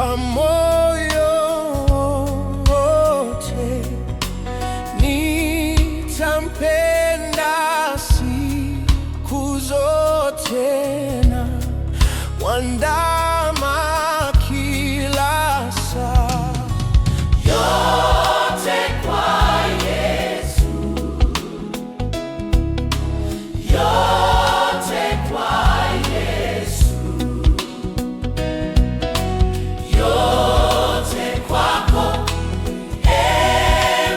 moyo wote, nitampenda siku zote na kuandama kila saa. Yote kwa Yesu, yote kwa Yesu, yote kwako,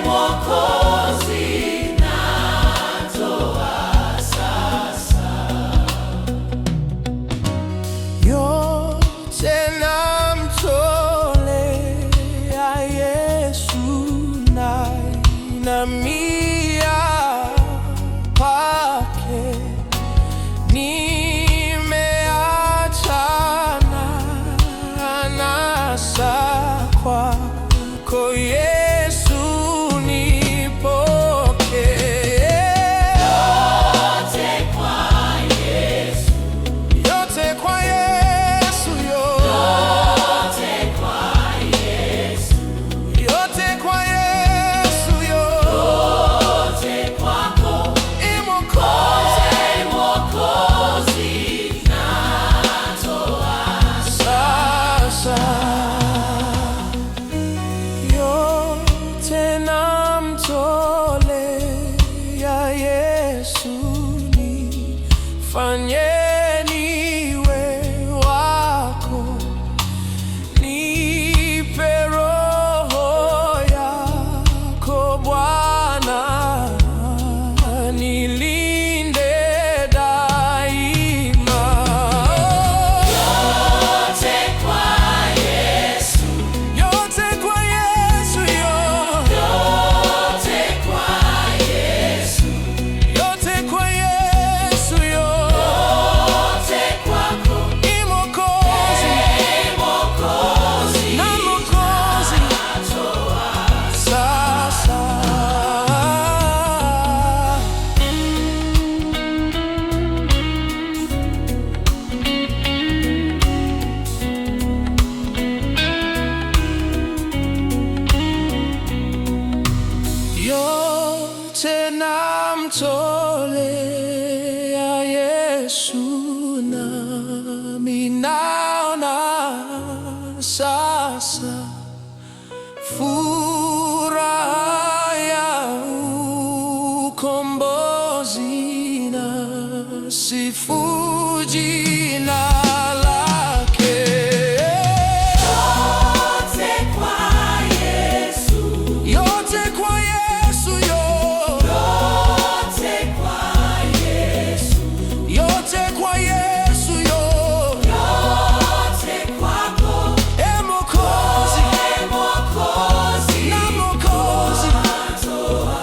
Mwokozi, natoa sasa. Yote namtolea Yesu, nainamia kwake, nimeachana anasa kwako Yesu, nipokee. Yote kwa Yesu, yote kwa Yesu, yote kwa Yesu, yote kwa Yesu, yote kwako, Mwokozi, natoa sasa. Yote namtolea Yesu, nifanye niwe wako, nipe Roho yako Bwana, nilinde daima. Yote kwa Yesu, yote kwa Yesu, yote kwa Yesu, yote kwa Yesu, yote kwako, Mwokozi, na Mwokozi, natoa sasa. Yote namtolea Yesu, nami naona sasa furaha ya ukombozi, na sifu jina lake. Yote kwa Yesu, yote kwa Yesu, yote kwa Yesu, yote kwa Yesu, yote kwako, Mwokozi, na Mwokozi, natoa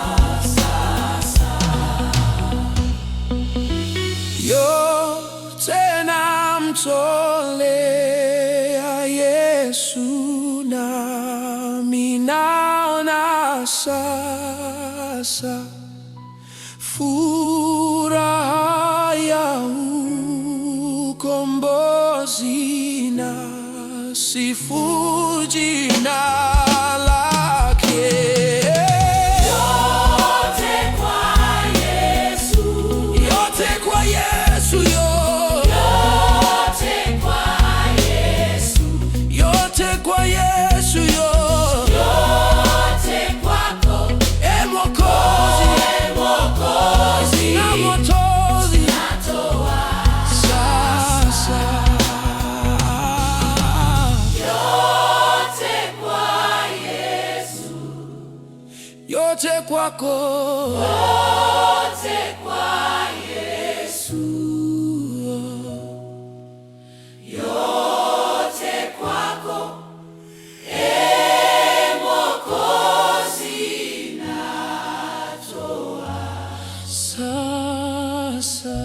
sasa. Yote namtolea Yesu, nami naona sasa furaha ya ukombozi, na sifu jina lake. Yote kwa Yesu, yote kwa Yesu, yote kwa Yesu, yote kwa Yesu, yote kwako, Mwokozi, na Mwokozi, natoa sasa. Yote kwa Yesu, yote kwako, yote kwa Yesu, yote kwako, Mwokozi, natoa sasa.